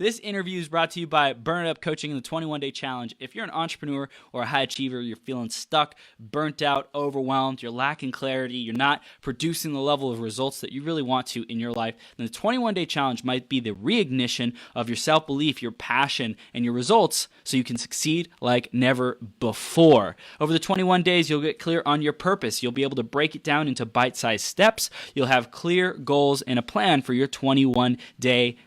This interview is brought to you by Burn It Up Coaching and the 21-Day Challenge. If you're an entrepreneur or a high achiever, you're feeling stuck, burnt out, overwhelmed, you're lacking clarity, you're not producing the level of results that you really want to in your life, then the 21-Day Challenge might be the reignition of your self-belief, your passion, and your results so you can succeed like never before. Over the 21 days, you'll get clear on your purpose. You'll be able to break it down into bite-sized steps. You'll have clear goals and a plan for your 21-day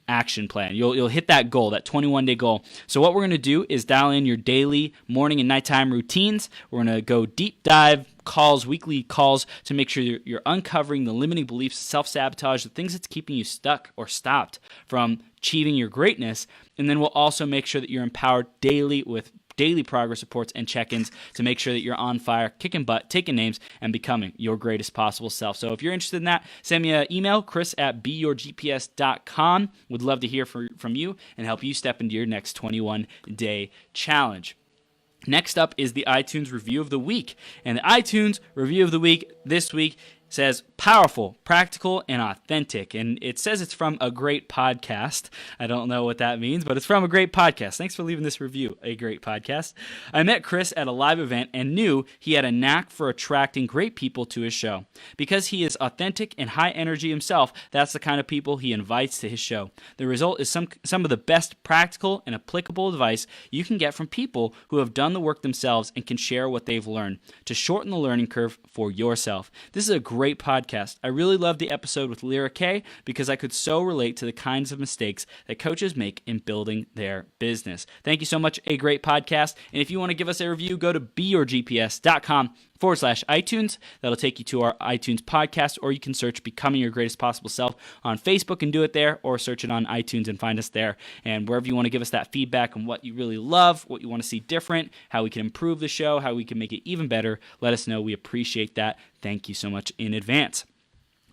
action plan. You'll hit that goal, that 21-day goal. So what we're going to do is dial in your daily morning and nighttime routines. We're going to go deep dive calls, weekly calls, to make sure you're uncovering the limiting beliefs, self-sabotage, the things that's keeping you stuck or stopped from achieving your greatness. And then we'll also make sure that you're empowered daily with daily progress reports and check-ins to make sure that you're on fire, kicking butt, taking names, and becoming your greatest possible self. So if you're interested in that, send me an email, chris@beyourgps.com. Would love to hear from you and help you step into your next 21-day challenge. Next up is the iTunes Review of the Week. And the iTunes Review of the Week this week says powerful, practical, and authentic. And it says it's from a great podcast. I don't know what that means, but it's from a great podcast. Thanks for leaving this review, a great podcast. I met Chris at a live event and knew he had a knack for attracting great people to his show. Because he is authentic and high energy himself, that's the kind of people he invites to his show. The result is some of the best practical and applicable advice you can get from people who have done the work themselves and can share what they've learned to shorten the learning curve for yourself. This is a great podcast. I really loved the episode with Lyra Kay because I could so relate to the kinds of mistakes that coaches make in building their business. Thank you so much, a great podcast. And if you want to give us a review, go to beyourgps.com/iTunes. That'll take you to our iTunes podcast, or you can search Becoming Your Greatest Possible Self on Facebook and do it there, or search it on iTunes and find us there. And wherever you want to give us that feedback on what you really love, what you want to see different, how we can improve the show, how we can make it even better, let us know. We appreciate that. Thank you so much in advance.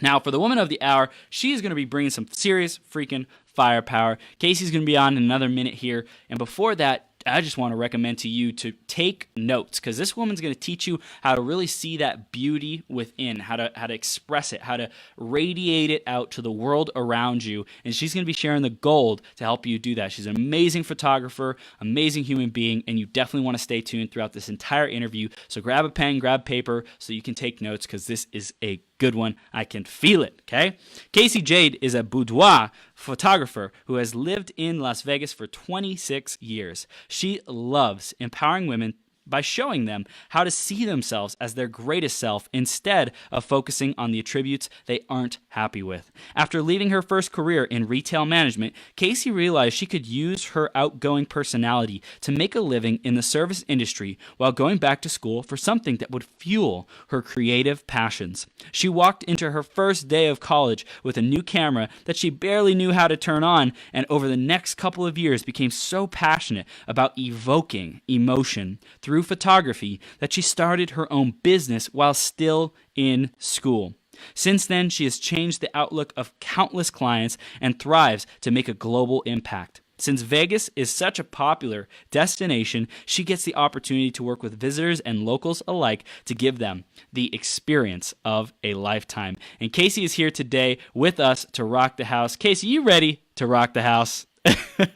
Now, for the woman of the hour, she's going to be bringing some serious freaking firepower. Casey's going to be on in another minute here. And before that, I just want to recommend to you to take notes, because this woman's going to teach you how to really see that beauty within, how to express it, how to radiate it out to the world around you. And she's going to be sharing the gold to help you do that. She's an amazing photographer, amazing human being, and you definitely want to stay tuned throughout this entire interview. So grab a pen, grab paper so you can take notes, because this is a good one. I can feel it, okay? Casey Jade is a boudoir photographer who has lived in Las Vegas for 26 years. She loves empowering women by showing them how to see themselves as their greatest self instead of focusing on the attributes they aren't happy with. After leaving her first career in retail management, Casey realized she could use her outgoing personality to make a living in the service industry while going back to school for something that would fuel her creative passions. She walked into her first day of college with a new camera that she barely knew how to turn on, and over the next couple of years became so passionate about evoking emotion through photography that she started her own business while still in school. Since then, she has changed the outlook of countless clients and thrives to make a global impact. Since Vegas is such a popular destination, she gets the opportunity to work with visitors and locals alike to give them the experience of a lifetime. And Casey is here today with us to rock the house. Casey, you ready to rock the house? I'm ready!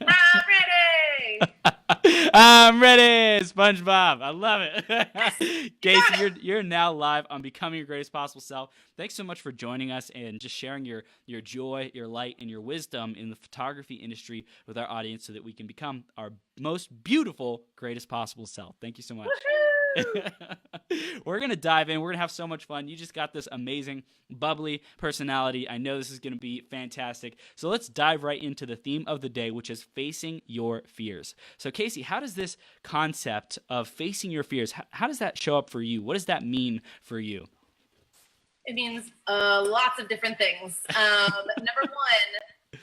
I'm ready, SpongeBob. I love it. Casey, you're now live on Becoming Your Greatest Possible Self. Thanks so much for joining us and just sharing your joy, your light, and your wisdom in the photography industry with our audience so that we can become our most beautiful, greatest possible self. Thank you so much. We're going to dive in. We're going to have so much fun. You just got this amazing, bubbly personality. I know this is going to be fantastic. So let's dive right into the theme of the day, which is facing your fears. So Casey, how does this concept of facing your fears, how does that show up for you? What does that mean for you? It means lots of different things. Number one,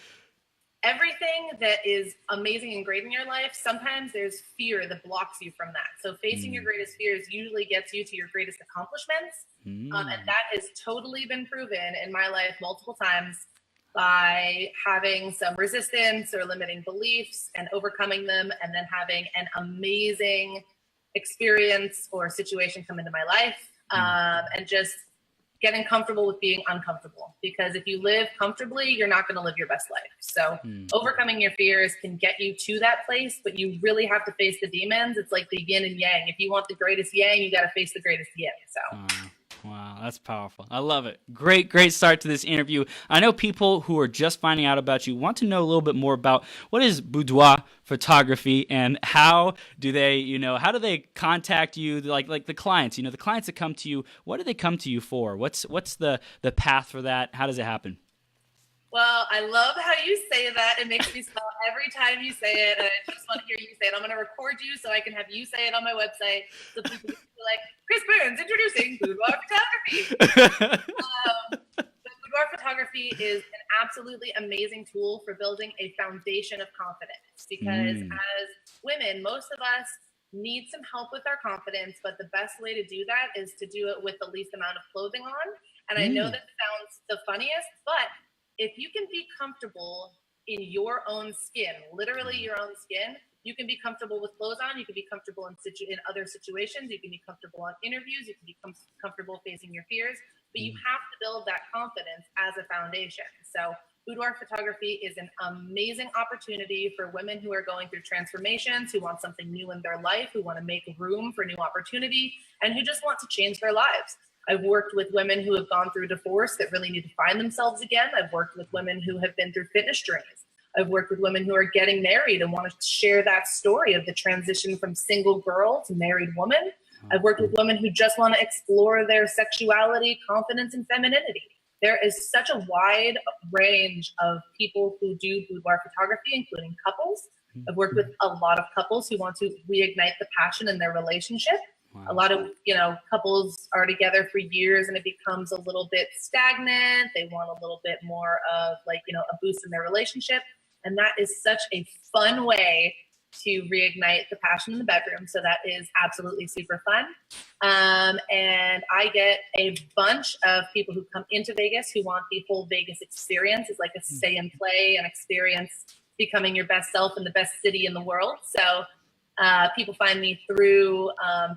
everything that is amazing and great in your life, sometimes there's fear that blocks you from that. So facing your greatest fears usually gets you to your greatest accomplishments. And that has totally been proven in my life multiple times by having some resistance or limiting beliefs and overcoming them, and then having an amazing experience or situation come into my life, and just getting comfortable with being uncomfortable, because if you live comfortably, you're not going to live your best life. So overcoming your fears can get you to that place, but you really have to face the demons. It's like the yin and yang. If you want the greatest yang, you got to face the greatest yin. So. Wow, that's powerful. I love it. Great start to this interview. I know people who are just finding out about you want to know a little bit more about what is boudoir photography and how do they contact you, like the clients, the clients that come to you, what do they come to you for? What's the path for that? How does it happen? Well, I love how you say that. It makes me smile every time you say it. And I just want to hear you say it. I'm going to record you so I can have you say it on my website. So people can be like, Chris Burns introducing boudoir photography. Boudoir photography is an absolutely amazing tool for building a foundation of confidence, because as women, most of us need some help with our confidence, but the best way to do that is to do it with the least amount of clothing on. And I know that sounds the funniest, but if you can be comfortable in your own skin, literally your own skin, you can be comfortable with clothes on. You can be comfortable in other situations. You can be comfortable on interviews. You can be comfortable facing your fears. But you have to build that confidence as a foundation. So boudoir photography is an amazing opportunity for women who are going through transformations, who want something new in their life, who want to make room for new opportunity, and who just want to change their lives. I've worked with women who have gone through divorce that really need to find themselves again. I've worked with women who have been through fitness journeys. I've worked with women who are getting married and want to share that story of the transition from single girl to married woman. I've worked with women who just want to explore their sexuality, confidence, and femininity. There is such a wide range of people who do boudoir photography, including couples. I've worked with a lot of couples who want to reignite the passion in their relationship. Wow. A lot of, couples are together for years and it becomes a little bit stagnant. They want a little bit more of a boost in their relationship. And that is such a fun way to reignite the passion in the bedroom. So that is absolutely super fun. And I get a bunch of people who come into Vegas who want the whole Vegas experience. It's like a stay and play and experience becoming your best self in the best city in the world. So people find me through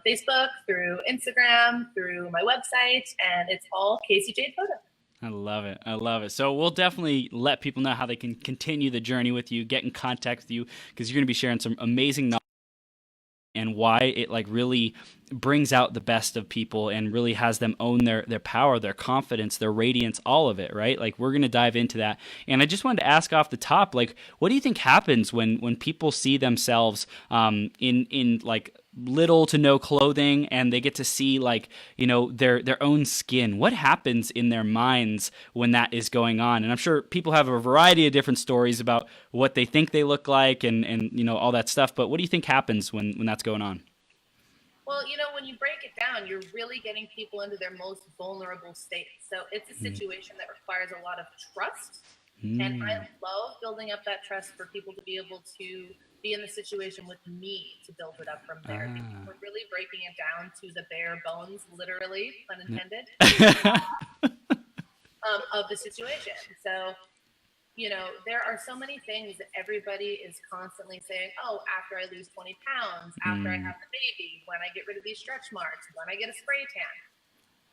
Facebook, through Instagram, through my website, and it's all Casey Jade Photo. I love it. I love it. So we'll definitely let people know how they can continue the journey with you, get in contact with you, because you're going to be sharing some amazing knowledge and why it really brings out the best of people and really has them own their power, their confidence, their radiance, all of it, right? We're going to dive into that. And I just wanted to ask off the top, what do you think happens when people see themselves in little to no clothing and they get to see their own skin? What happens in their minds when that is going on? And I'm sure people have a variety of different stories about what they think they look like and all that stuff, but what do you think happens when that's going on? Well, when you break it down, you're really getting people into their most vulnerable state. So it's a situation that requires a lot of trust. And I love building up that trust for people to be able to be in the situation with me to build it up from there. We're really breaking it down to the bare bones, literally, pun intended, of the situation. So, there are so many things that everybody is constantly saying, oh, after I lose 20 pounds, after I have the baby, when I get rid of these stretch marks, when I get a spray tan.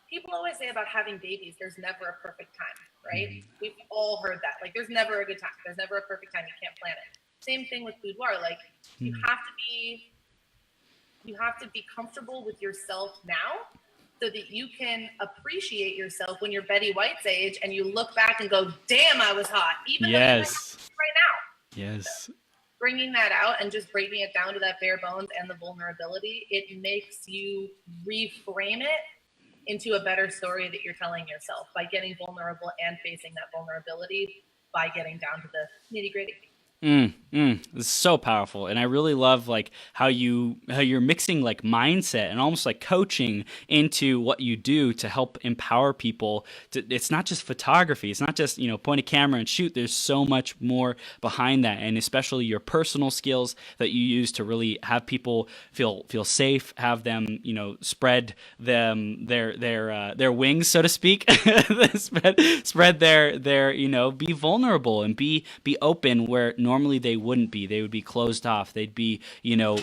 People always say about having babies, there's never a perfect time, right? We've all heard that. There's never a good time. There's never a perfect time. You can't plan it. Same thing with boudoir. You have to be comfortable with yourself now so that you can appreciate yourself when you're Betty White's age and you look back and go, damn, I was hot. Even though you might not right now. Yes. So bringing that out and just breaking it down to that bare bones and the vulnerability, it makes you reframe it into a better story that you're telling yourself by getting vulnerable and facing that vulnerability by getting down to the nitty gritty. It's so powerful, and I really love how you're mixing mindset and almost coaching into what you do to help empower people. It's not just photography. It's not just point a camera and shoot. There's so much more behind that, and especially your personal skills that you use to really have people feel safe, have them spread their wings, so to speak, spread their be vulnerable and be open where normally they wouldn't be. They would be closed off. They'd be,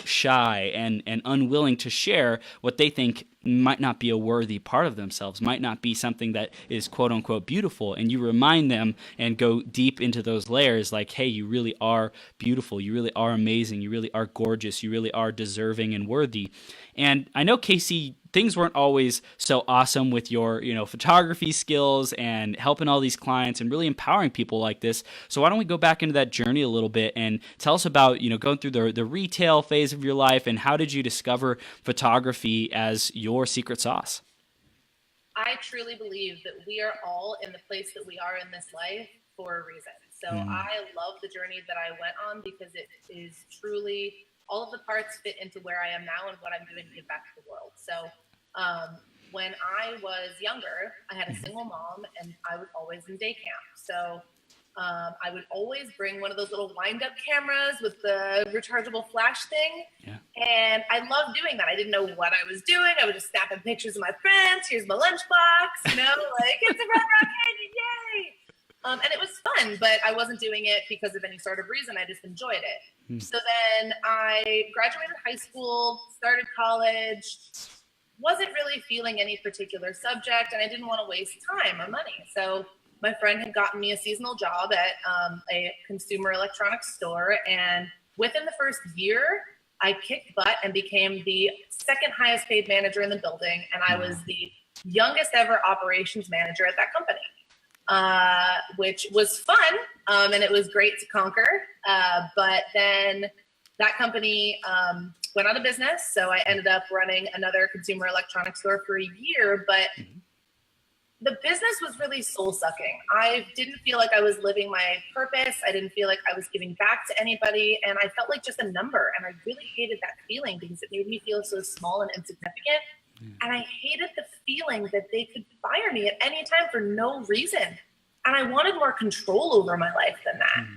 shy and unwilling to share what they think might not be a worthy part of themselves, might not be something that is quote unquote beautiful. And you remind them and go deep into those layers like, hey, you really are beautiful. You really are amazing. You really are gorgeous. You really are deserving and worthy. And I know, Casey, things weren't always so awesome with your, photography skills and helping all these clients and really empowering people like this. So why don't we go back into that journey a little bit and tell us about, going through the retail phase of your life, and how did you discover photography as your secret sauce? I truly believe that we are all in the place that we are in this life for a reason. So I love the journey that I went on because it is truly, all of the parts fit into where I am now and what I'm doing to give back to the world. So when I was younger, I had a single mom and I was always in day camp. So I would always bring one of those little wind-up cameras with the rechargeable flash thing. Yeah. And I loved doing that. I didn't know what I was doing. I was just snapping pictures of my friends. Here's my lunchbox, it's a Red Rock Canyon, yay! And it was fun, but I wasn't doing it because of any sort of reason. I just enjoyed it. So then I graduated high school, started college, wasn't really feeling any particular subject, and I didn't want to waste time or money. So my friend had gotten me a seasonal job at a consumer electronics store, and within the first year, I kicked butt and became the second highest paid manager in the building, and I was the youngest ever operations manager at that company, which was fun, and it was great to conquer. But then that company went out of business, so I ended up running another consumer electronics store for a year, but the business was really soul-sucking. I didn't feel like I was living my purpose. I didn't feel like I was giving back to anybody, and I felt like just a number, and I really hated that feeling because it made me feel so small and insignificant, and I hated the feeling that they could fire me at any time for no reason, and I wanted more control over my life than that.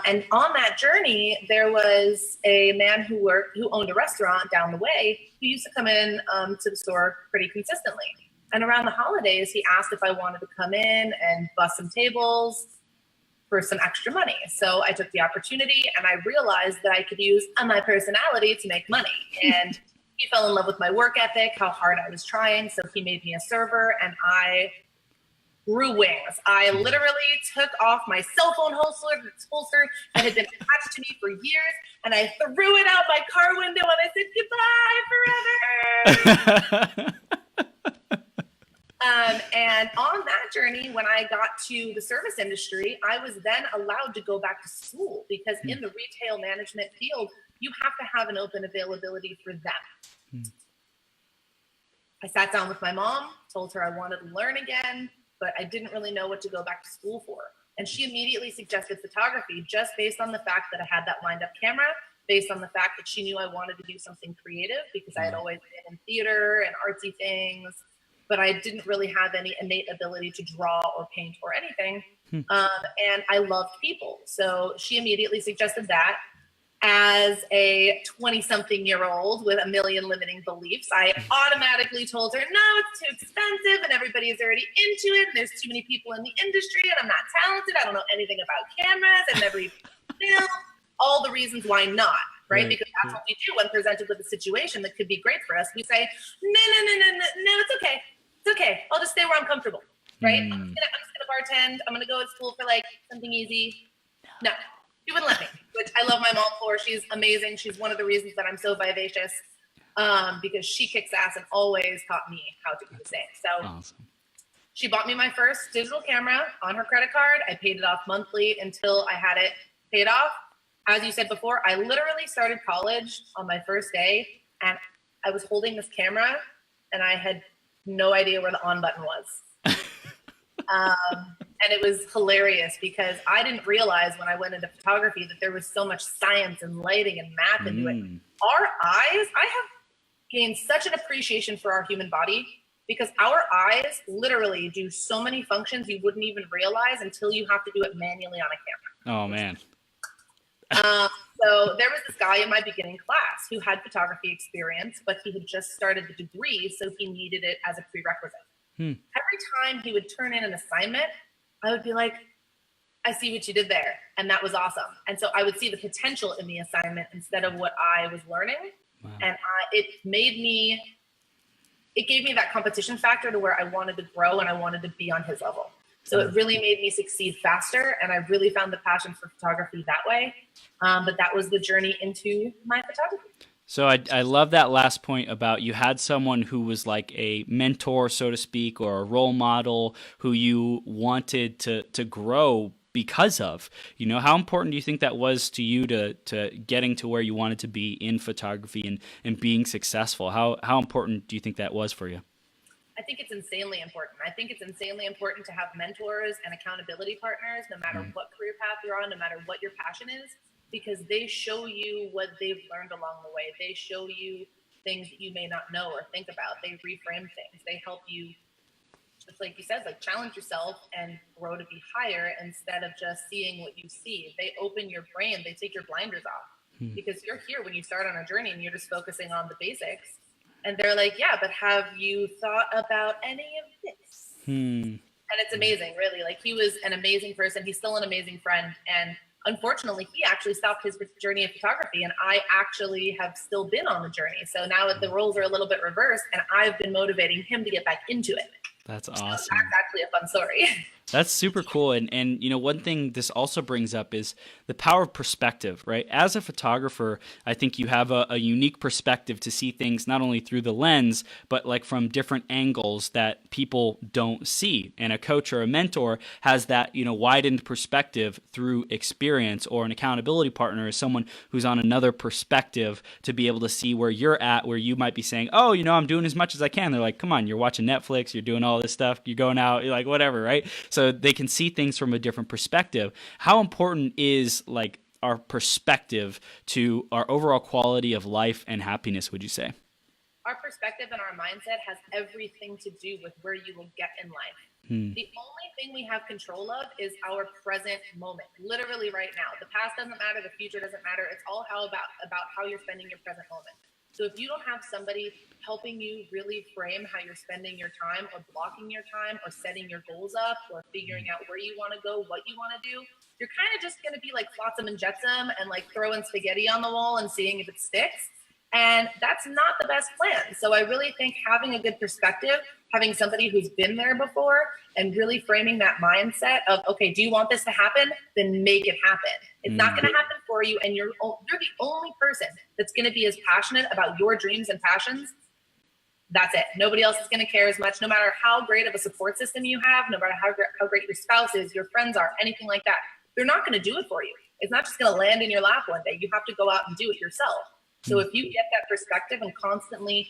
And on that journey, there was a man who owned a restaurant down the way who used to come in to the store pretty consistently. And around the holidays, he asked if I wanted to come in and bus some tables for some extra money. So I took the opportunity, and I realized that I could use my personality to make money. And he fell in love with my work ethic, how hard I was trying. So he made me a server, and I grew wings. I literally took off my cell phone holster that had been attached to me for years, and I threw it out my car window, and I said, goodbye forever. And on that journey, when I got to the service industry, I was then allowed to go back to school because in the retail management field, you have to have an open availability for them. I sat down with my mom, told her I wanted to learn again, but I didn't really know what to go back to school for. And she immediately suggested photography just based on the fact that I had that wind-up camera, based on the fact that she knew I wanted to do something creative because I had always been in theater and artsy things, but I didn't really have any innate ability to draw or paint or anything. And I loved people. So she immediately suggested that. As a 20-something-year-old with a million limiting beliefs, I automatically told her, no, it's too expensive and everybody is already into it and there's too many people in the industry and I'm not talented. I don't know anything about cameras. I've never even filmed. All the reasons why not, right? Because that's what we do when presented with a situation that could be great for us. We say, no, it's okay. It's okay. I'll just stay where I'm comfortable, right? I'm just gonna bartend. I'm gonna go to school for like something easy. No, she wouldn't let me, which I love my mom for. She's amazing. She's one of the reasons that I'm so vivacious because she kicks ass and always taught me how to do the same. So awesome. She bought me my first digital camera on her credit card. I paid it off monthly until I had it paid off. As you said before, I literally started college on my first day and I was holding this camera and I had no idea where the on button was. And it was hilarious because I didn't realize when I went into photography that there was so much science and lighting and math into it. Our eyes, I have gained such an appreciation for our human body because our eyes literally do so many functions you wouldn't even realize until you have to do it manually on a camera. Oh, man. So there was this guy in my beginning class who had photography experience, but he had just started the degree, so he needed it as a prerequisite. Every time he would turn in an assignment, I would be like, I see what you did there. And that was awesome. And so I would see the potential in the assignment instead of what I was learning. Wow. And it made me it gave me that competition factor to where I wanted to grow and I wanted to be on his level. So it really made me succeed faster. And I really found the passion for photography that way. But that was the journey into my photography. So I love that last point about you had someone who was like a mentor, so to speak, or a role model who you wanted to grow because of. You know, how important do you think that was to you to getting to where you wanted to be in photography and being successful? How important do you think that was for you? I think it's insanely important. I think it's insanely important to have mentors and accountability partners, no matter what career path you're on, no matter what your passion is, because they show you what they've learned along the way. They show you things that you may not know or think about. They reframe things. They help you, just like you said, like challenge yourself and grow to be higher instead of just seeing what you see. They open your brain. They take your blinders off because you're here when you start on a journey and you're just focusing on the basics. And they're like, yeah, but have you thought about any of this? And it's amazing, really. Like, he was an amazing person. He's still an amazing friend. And unfortunately, he actually stopped his journey of photography. And I actually have still been on the journey. So now the roles are a little bit reversed. And I've been motivating him to get back into it. That's awesome. So that's actually a fun story. That's super cool. And you know, one thing this also brings up is the power of perspective, right? As a photographer, I think you have a unique perspective to see things not only through the lens, but like from different angles that people don't see. And a coach or a mentor has that, you know, widened perspective through experience, or an accountability partner is someone who's on another perspective to be able to see where you're at, where you might be saying, oh, you know, I'm doing as much as I can. They're like, come on, you're watching Netflix, you're doing all this stuff, you're going out, you're like, whatever, right? So they can see things from a different perspective. How important is like our perspective to our overall quality of life and happiness, would you say? Our perspective and our mindset has everything to do with where you will get in life. The only thing we have control of is our present moment, literally right now. The past doesn't matter, the future doesn't matter. It's all about how you're spending your present moment. So if you don't have somebody helping you really frame how you're spending your time, or blocking your time, or setting your goals up, or figuring out where you want to go, what you want to do, you're kind of just going to be like flotsam and jetsam and like throwing spaghetti on the wall and seeing if it sticks. And that's not the best plan. So I really think having a good perspective, having somebody who's been there before, and really framing that mindset of, okay, do you want this to happen? Then make it happen. It's not going to happen for you. And you're the only person that's going to be as passionate about your dreams and passions. That's it. Nobody else is going to care as much, no matter how great of a support system you have, no matter how great your spouse is, your friends are, anything like that. They're not going to do it for you. It's not just going to land in your lap one day. You have to go out and do it yourself. So if you get that perspective and constantly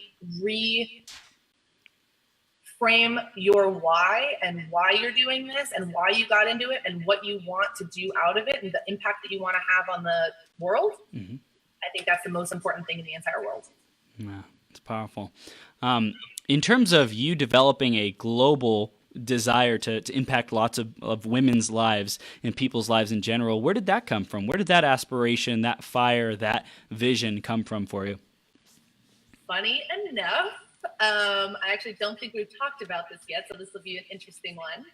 reframe your why and why you're doing this and why you got into it and what you want to do out of it and the impact that you want to have on the world, I think that's the most important thing in the entire world. Yeah, it's powerful. In terms of you developing a global desire to impact lots of women's lives and people's lives in general, where did that come from? Where did that aspiration, that fire, that vision come from for you? Funny enough, I actually don't think we've talked about this yet, so this will be an interesting one.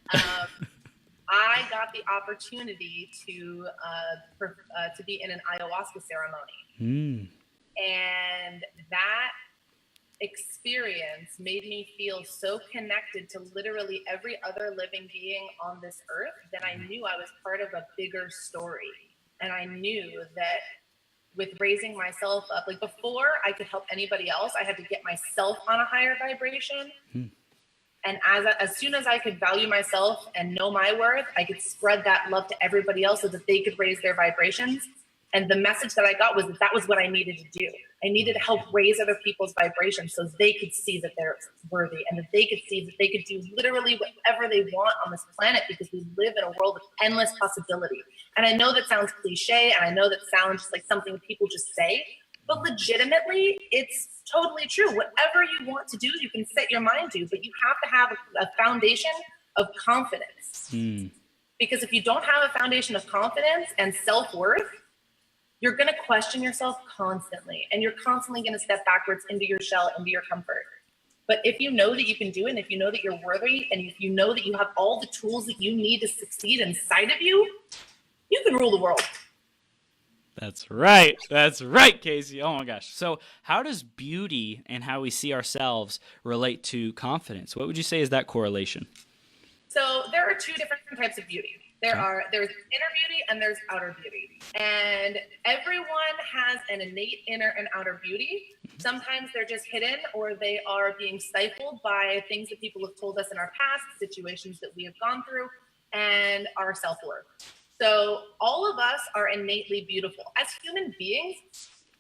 I got the opportunity to be in an ayahuasca ceremony. And that experience made me feel so connected to literally every other living being on this earth that I knew I was part of a bigger story. And I knew that with raising myself up, like before I could help anybody else, I had to get myself on a higher vibration. And as soon as I could value myself and know my worth, I could spread that love to everybody else so that they could raise their vibrations. And the message that I got was that was what I needed to do. I needed to help raise other people's vibrations so they could see that they're worthy and that they could see that they could do literally whatever they want on this planet, because we live in a world of endless possibility. And I know that sounds cliche, and I know that sounds just like something people just say, but legitimately, it's totally true. Whatever you want to do, you can set your mind to, but you have to have a foundation of confidence. Because if you don't have a foundation of confidence and self-worth, you're going to question yourself constantly, and you're constantly going to step backwards into your shell, into your comfort. But if you know that you can do it, and if you know that you're worthy, and if you know that you have all the tools that you need to succeed inside of you, you can rule the world. That's right. That's right, Casey. Oh my gosh. So, how does beauty and how we see ourselves relate to confidence? What would you say is that correlation? So there are two different types of beauty. Okay. There's inner beauty and there's outer beauty. And everyone has an innate inner and outer beauty. Sometimes they're just hidden, or they are being stifled by things that people have told us in our past, situations that we have gone through, and our self-worth. So all of us are innately beautiful. As human beings,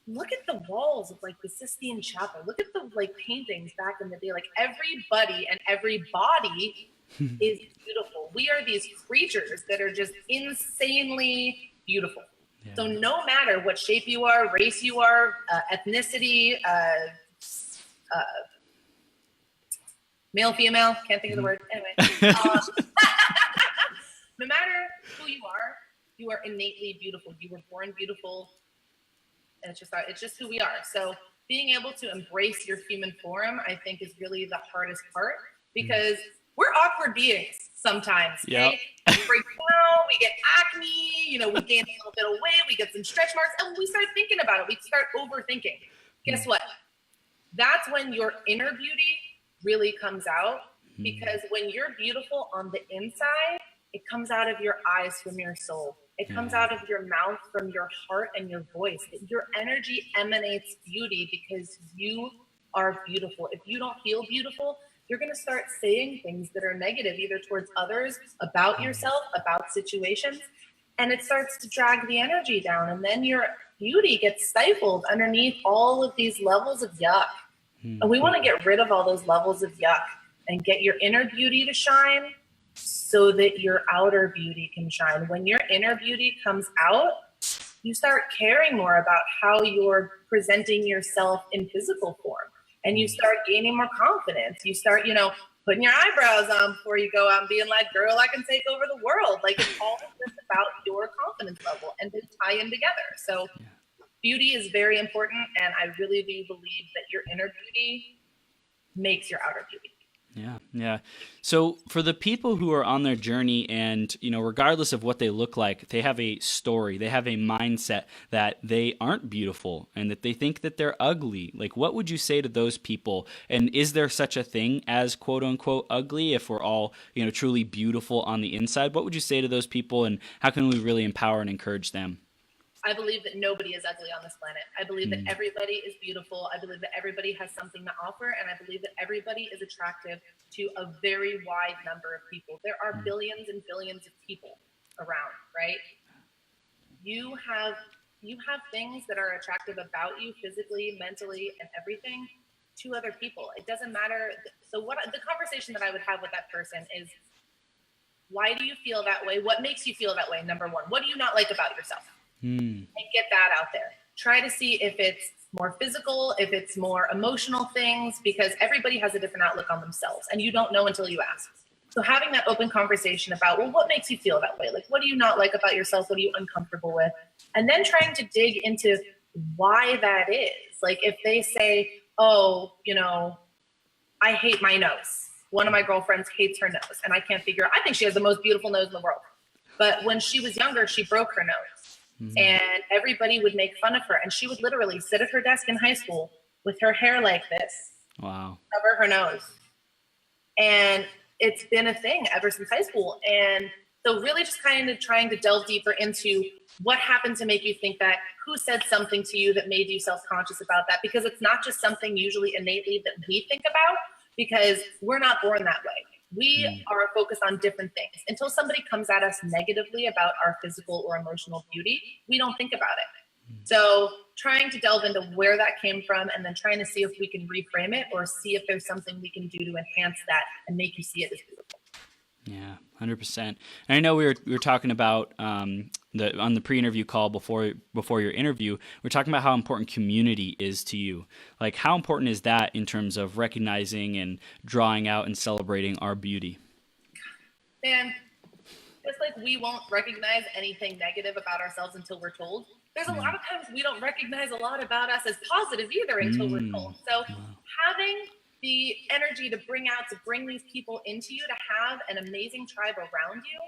look at the walls of like the Sistine Chapel. Look at the like paintings back in the day. Like everybody and every body is beautiful. We are these creatures that are just insanely beautiful. Yeah. So no matter what shape you are, race you are, ethnicity, male, female, can't think of the word. Anyway, no matter who you are innately beautiful. You were born beautiful. And it's just who we are. So being able to embrace your human form, I think, is really the hardest part, because we're awkward beings sometimes. Okay? We break down, we get acne, we gain a little bit of weight, we get some stretch marks, and we start thinking about it. We start overthinking. Guess what? That's when your inner beauty really comes out, because when you're beautiful on the inside, it comes out of your eyes from your soul. It comes out of your mouth from your heart and your voice. Your energy emanates beauty because you are beautiful. If you don't feel beautiful, you're going to start saying things that are negative, either towards others, about yourself, about situations, and it starts to drag the energy down. And then your beauty gets stifled underneath all of these levels of yuck. And we want to get rid of all those levels of yuck and get your inner beauty to shine so that your outer beauty can shine. When your inner beauty comes out, you start caring more about how you're presenting yourself in physical form. And you start gaining more confidence. You start, putting your eyebrows on before you go out and being like, girl, I can take over the world. Like, it's all just about your confidence level, and they tie in together. So beauty is very important. And I really do believe that your inner beauty makes your outer beauty. Yeah. So for the people who are on their journey and, regardless of what they look like, they have a story, they have a mindset that they aren't beautiful and that they think that they're ugly. Like, what would you say to those people? And is there such a thing as quote unquote ugly if we're all, truly beautiful on the inside? What would you say to those people, and how can we really empower and encourage them? I believe that nobody is ugly on this planet. I believe that everybody is beautiful. I believe that everybody has something to offer. And I believe that everybody is attractive to a very wide number of people. There are billions and billions of people around, right? You have things that are attractive about you physically, mentally, and everything to other people. It doesn't matter. So the conversation that I would have with that person is, why do you feel that way? What makes you feel that way? Number one, what do you not like about yourself? And get that out there. Try to see if it's more physical, if it's more emotional things, because everybody has a different outlook on themselves, and you don't know until you ask. So having that open conversation about, well, what makes you feel that way? Like, what do you not like about yourself? What are you uncomfortable with? And then trying to dig into why that is. Like, if they say, oh, I hate my nose. One of my girlfriends hates her nose, and I can't figure out. I think she has the most beautiful nose in the world. But when she was younger, she broke her nose. And everybody would make fun of her. And she would literally sit at her desk in high school with her hair like this. Wow. Cover her nose. And it's been a thing ever since high school. And so really just kind of trying to delve deeper into what happened to make you think that, who said something to you that made you self-conscious about that? Because it's not just something usually innately that we think about, because we're not born that way. We are focused on different things. Until somebody comes at us negatively about our physical or emotional beauty, we don't think about it. So trying to delve into where that came from, and then trying to see if we can reframe it, or see if there's something we can do to enhance that and make you see it as beautiful. Yeah, 100%. And I know we were talking about on the pre-interview call before your interview, we're talking about how important community is to you. Like, how important is that in terms of recognizing and drawing out and celebrating our beauty? Man, just like we won't recognize anything negative about ourselves until we're told, there's a lot of times we don't recognize a lot about us as positive either until we're told. So having the energy to bring these people into you, to have an amazing tribe around you,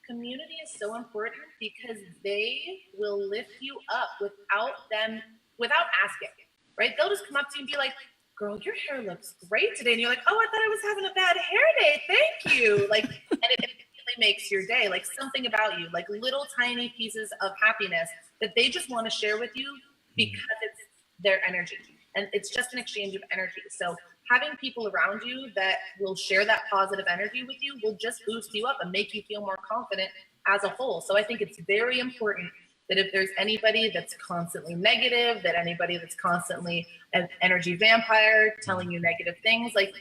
community is so important because they will lift you up without asking, right? They'll just come up to you and be like, girl, your hair looks great today. And you're like, oh, I thought I was having a bad hair day. Thank you. Like, and it immediately makes your day, like something about you, like little tiny pieces of happiness that they just want to share with you because it's their energy. And it's just an exchange of energy. So having people around you that will share that positive energy with you will just boost you up and make you feel more confident as a whole. So I think it's very important that if there's anybody that's constantly negative, that anybody that's constantly an energy vampire telling you negative things, like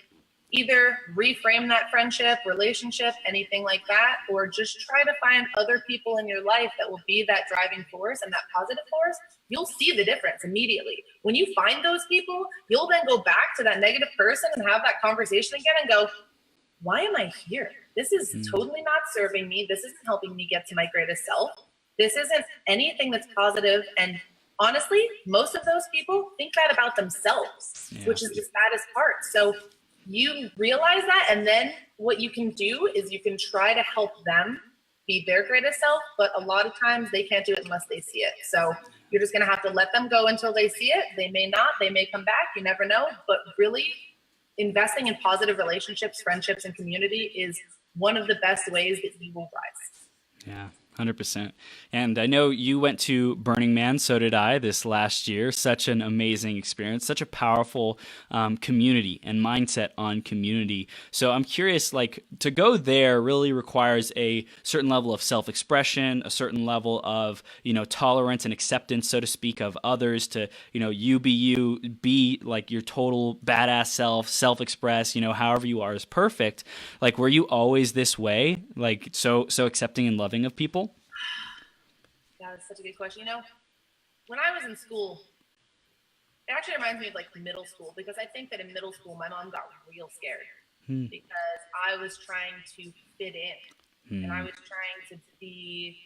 either reframe that friendship, relationship, anything like that, or just try to find other people in your life that will be that driving force and that positive force. You'll see the difference immediately. When you find those people, you'll then go back to that negative person and have that conversation again and go, why am I here? This is totally not serving me. This isn't helping me get to my greatest self. This isn't anything that's positive. And honestly, most of those people think that about themselves, which is the saddest part. So you realize that, and then what you can do is you can try to help them be their greatest self, but a lot of times they can't do it unless they see it. So you're just going to have to let them go until they see it. They may not, they may come back, you never know, but really investing in positive relationships, friendships, and community is one of the best ways that you will rise. Yeah. 100%. And I know you went to Burning Man, so did I, this last year. Such an amazing experience, such a powerful community and mindset on community. So I'm curious, like, to go there really requires a certain level of self-expression, a certain level of, tolerance and acceptance, so to speak, of others to, you, be like your total badass self-express, however you are is perfect. Like, were you always this way? Like, so accepting and loving of people? Yeah, that's such a good question. When I was in school, it actually reminds me of like middle school, because I think that in middle school, my mom got real scared because I was trying to fit in and I was trying to be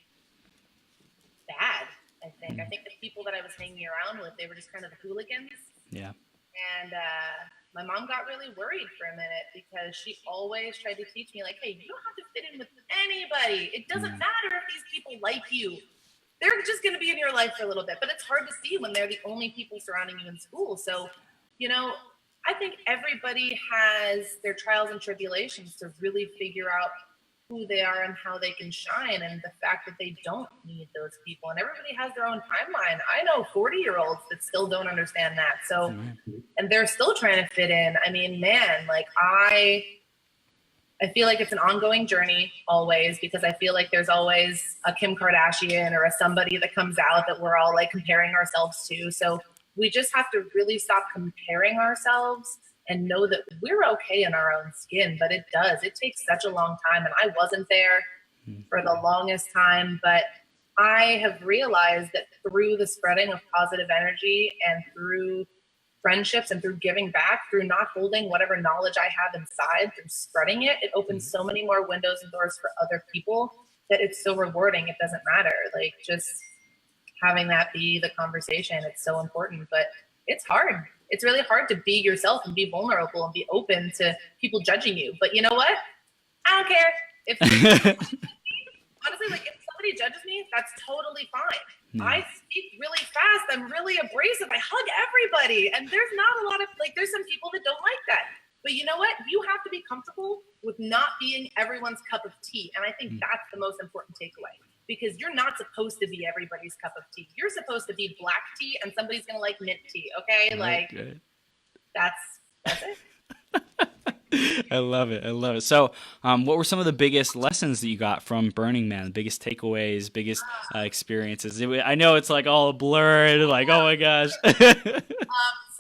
bad. I think the people that I was hanging around with, they were just kind of the hooligans. Yeah. And my mom got really worried for a minute because she always tried to teach me, like, hey, you don't have to fit in with anybody. It doesn't matter if these people like you. They're just going to be in your life for a little bit. But it's hard to see when they're the only people surrounding you in school. So, I think everybody has their trials and tribulations to really figure out who they are and how they can shine, and the fact that they don't need those people. And everybody has their own timeline. I know 40-year-olds that still don't understand that. So, and they're still trying to fit in. I mean, man, like I feel like it's an ongoing journey always, because I feel like there's always a Kim Kardashian or a somebody that comes out that we're all like comparing ourselves to. So we just have to really stop comparing ourselves and know that we're okay in our own skin. But it takes such a long time. And I wasn't there for the longest time, but I have realized that through the spreading of positive energy and through friendships and through giving back, through not holding whatever knowledge I have inside, through spreading it, it opens so many more windows and doors for other people that it's so rewarding. It doesn't matter. Like, just having that be the conversation, it's so important, but it's hard. It's really hard to be yourself and be vulnerable and be open to people judging you. But you know what? I don't care. If honestly, like, if somebody judges me, that's totally fine. I speak really fast. I'm really abrasive. I hug everybody. And there's not a lot of, like, there's some people that don't like that. But you know what? You have to be comfortable with not being everyone's cup of tea. And I think that's the most important takeaway, because you're not supposed to be everybody's cup of tea. You're supposed to be black tea, and somebody's going to like mint tea. Okay. Like, that's it. I love it. So, what were some of the biggest lessons that you got from Burning Man? The biggest takeaways, biggest experiences? I know it's like all blurred, like, oh my gosh.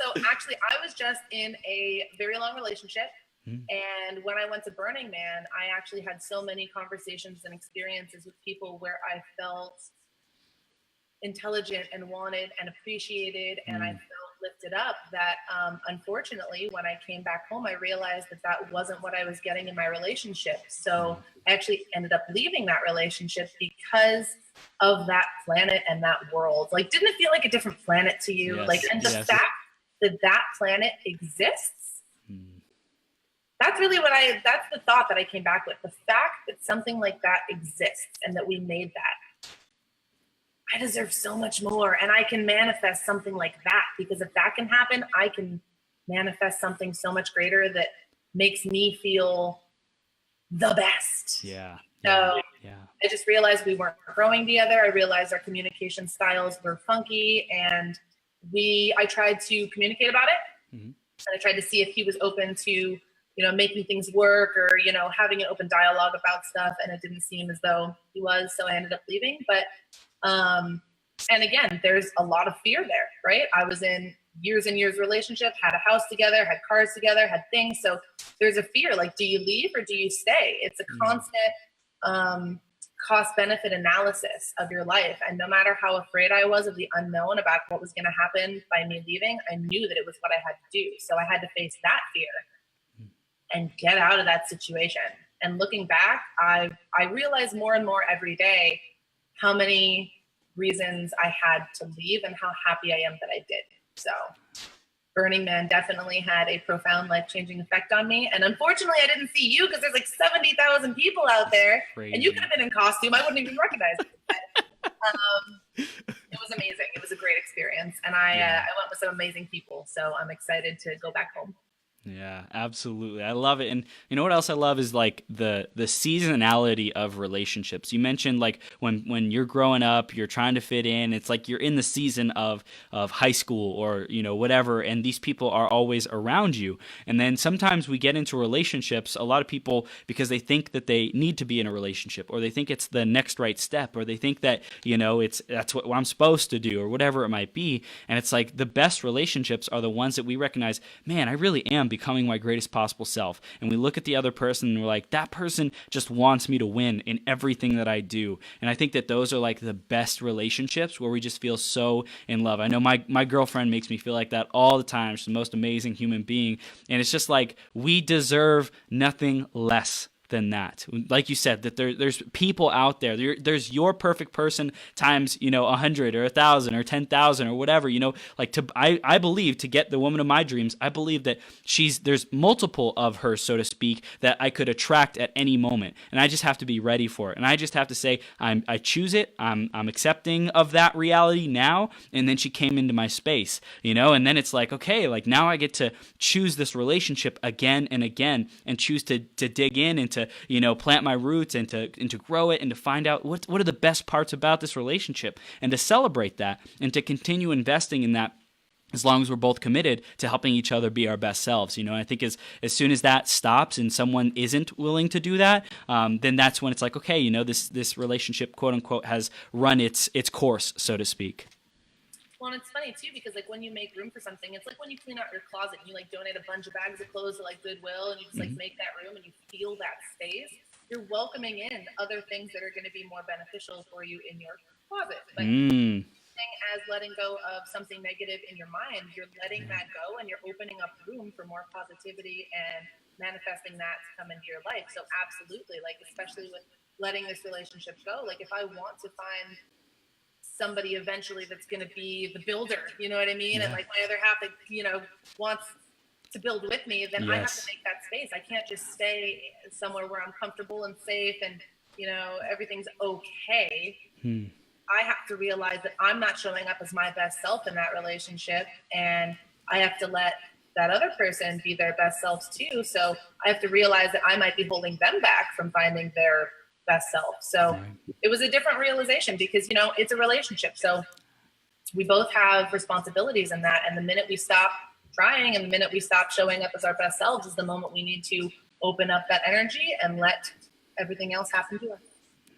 So actually, I was just in a very long relationship. And when I went to Burning Man, I actually had so many conversations and experiences with people where I felt intelligent and wanted and appreciated, and I felt lifted up, that unfortunately, when I came back home, I realized that that wasn't what I was getting in my relationship. So I actually ended up leaving that relationship because of that planet and that world. Like, didn't it feel like a different planet to you? Yes, like, and the fact that that planet exists that's really that's the thought that I came back with. The fact that something like that exists and that we made that, I deserve so much more, and I can manifest something like that, because if that can happen, I can manifest something so much greater that makes me feel the best. Yeah. So I just realized we weren't growing together. I realized our communication styles were funky, and I tried to communicate about it. Mm-hmm. And I tried to see if he was open to, you know, making things work, or, you know, having an open dialogue about stuff. And it didn't seem as though he was, so I ended up leaving. But, and again, there's a lot of fear there, right? I was in years and years relationship, had a house together, had cars together, had things. So there's a fear, like, do you leave or do you stay? It's a constant cost benefit analysis of your life. And no matter how afraid I was of the unknown about what was going to happen by me leaving, I knew that it was what I had to do. So I had to face that fear and get out of that situation. And looking back, I realize more and more every day how many reasons I had to leave and how happy I am that I did. So Burning Man definitely had a profound life-changing effect on me. And unfortunately, I didn't see you because there's like 70,000 people out there. Crazy. And you could have been in costume. I wouldn't even recognize you. It was amazing. It was a great experience. And I went with some amazing people. So I'm excited to go back home. Yeah, absolutely. I love it. And you know what else I love is like the seasonality of relationships. You mentioned like when you're growing up, you're trying to fit in. It's like you're in the season of high school or, you know, whatever. And these people are always around you. And then sometimes we get into relationships, a lot of people, because they think that they need to be in a relationship, or they think it's the next right step, or they think that, you know, that's what I'm supposed to do, or whatever it might be. And it's like the best relationships are the ones that we recognize, man, I really am becoming my greatest possible self. And we look at the other person and we're like, that person just wants me to win in everything that I do. And I think that those are like the best relationships, where we just feel so in love. I know my girlfriend makes me feel like that all the time. She's the most amazing human being. And it's just like, we deserve nothing less than that. Like you said, that there's people out there. There's your perfect person times, you know, 100 or 1,000 or 10,000 or whatever, you know, like I believe to get the woman of my dreams, I believe that there's multiple of her, so to speak, that I could attract at any moment. And I just have to be ready for it. And I just have to say, I choose it. I'm accepting of that reality now. And then she came into my space, you know, and then it's like, okay, like now I get to choose this relationship again and again, and choose to dig in and to, you know, plant my roots and to grow it, and to find out what are the best parts about this relationship, and to celebrate that, and to continue investing in that, as long as we're both committed to helping each other be our best selves. You know, and I think as soon as that stops and someone isn't willing to do that, then that's when it's like, okay, you know, this relationship, quote unquote, has run its course, so to speak. Well, and it's funny too, because like when you make room for something, it's like when you clean out your closet and you like donate a bunch of bags of clothes to like Goodwill, and you just like make that room and you feel that space. You're welcoming in other things that are going to be more beneficial for you in your closet. Like as letting go of something negative in your mind, you're letting that go, and you're opening up room for more positivity and manifesting that to come into your life. So absolutely, like especially with letting this relationship go, like if I want to find somebody eventually that's going to be the builder, you know what I mean? And like my other half that, you know, wants to build with me, then I have to make that space. I can't just stay somewhere where I'm comfortable and safe and, you know, everything's okay. I have to realize that I'm not showing up as my best self in that relationship, and I have to let that other person be their best selves too. So I have to realize that I might be holding them back from finding their best self. So it was a different realization, because, you know, it's a relationship. So we both have responsibilities in that. And the minute we stop trying, and the minute we stop showing up as our best selves, is the moment we need to open up that energy and let everything else happen to us.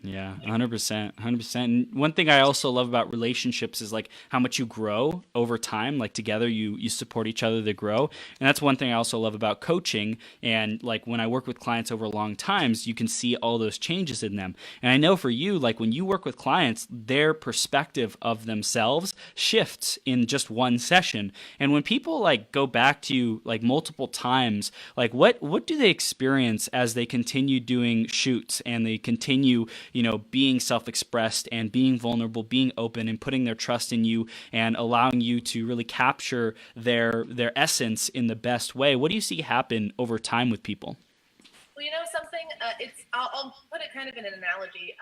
Yeah, 100%, 100%. And one thing I also love about relationships is like how much you grow over time. Like together, you support each other to grow. And that's one thing I also love about coaching. And like when I work with clients over long times, you can see all those changes in them. And I know for you, like when you work with clients, their perspective of themselves shifts in just one session. And when people like go back to you like multiple times, like what do they experience as they continue doing shoots and they continue, being self-expressed and being vulnerable, being open, and putting their trust in you and allowing you to really capture their essence in the best way. What do you see happen over time with people? Well, something, I'll put it kind of in an analogy.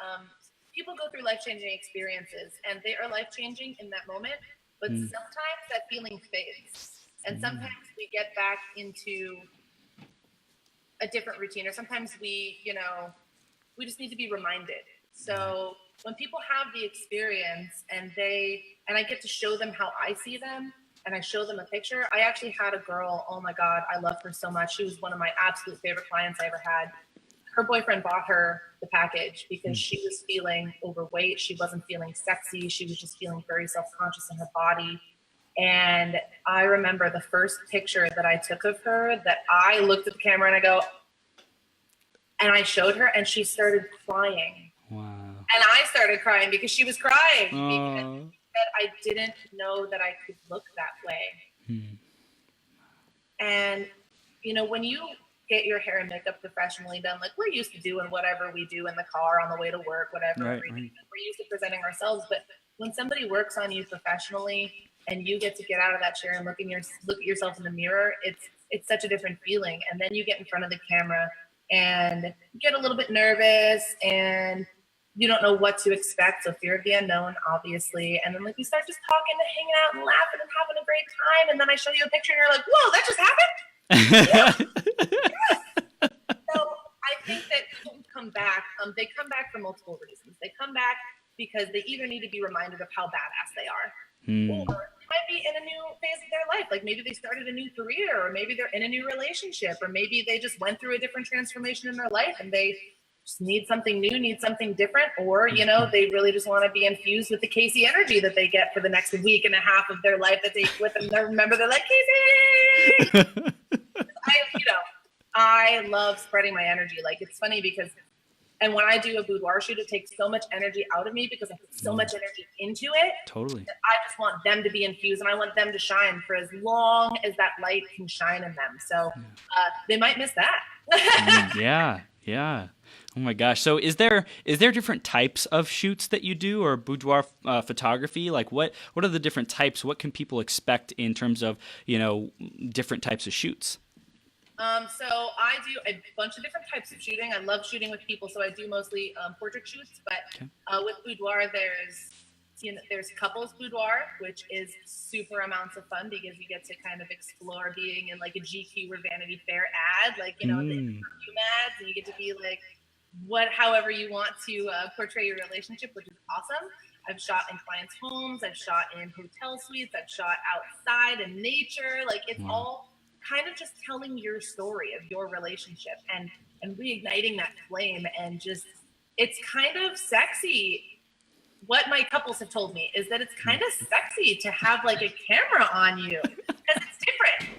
People go through life-changing experiences, and they are life-changing in that moment, but sometimes that feeling fades. And sometimes we get back into a different routine, or sometimes we just need to be reminded. So when people have the experience and I get to show them how I see them, and I show them a picture. I actually had a girl, oh my God, I love her so much. She was one of my absolute favorite clients I ever had. Her boyfriend bought her the package because she was feeling overweight. She wasn't feeling sexy. She was just feeling very self-conscious in her body. And I remember the first picture that I took of her, that I looked at the camera and I showed her, and she started crying. Wow. And I started crying because she was crying. Because I didn't know that I could look that way. And, when you get your hair and makeup professionally done, like we're used to doing whatever we do in the car on the way to work, whatever. Right. We're used to presenting ourselves. But when somebody works on you professionally and you get to get out of that chair and look at yourself in the mirror, it's such a different feeling. And then you get in front of the camera and get a little bit nervous, and you don't know what to expect. So fear of the unknown, obviously. And then you start just talking and hanging out and laughing and having a great time. And then I show you a picture and you're like, whoa, that just happened? Yes. So I think that people come back, they come back for multiple reasons. They come back because they either need to be reminded of how badass they are, or they might be in a new phase of their life. Like maybe they started a new career, or maybe they're in a new relationship, or maybe they just went through a different transformation in their life and they just need something new, need something different, or, they really just want to be infused with the Casey energy that they get for the next week and a half of their life that they with them. They remember they're like, Casey! I love spreading my energy. Like, it's funny because, and when I do a boudoir shoot, it takes so much energy out of me because I put so much energy into it. Totally. That I just want them to be infused, and I want them to shine for as long as that light can shine in them. So they might miss that. Yeah. Oh my gosh. So is there different types of shoots that you do, or boudoir photography? Like what are the different types? What can people expect in terms of, different types of shoots? So I do a bunch of different types of shooting. I love shooting with people, so I do mostly portrait shoots. But with boudoir, there's couples boudoir, which is super amounts of fun because you get to kind of explore being in like a GQ or Vanity Fair ad, like the perfume ads, and you get to be like however you want to portray your relationship, which is awesome. I've shot in clients' homes, I've shot in hotel suites, I've shot outside in nature. Like it's all kind of just telling your story of your relationship and reigniting that flame, and just it's kind of sexy. What my couples have told me is that it's kind of sexy to have like a camera on you because it's different.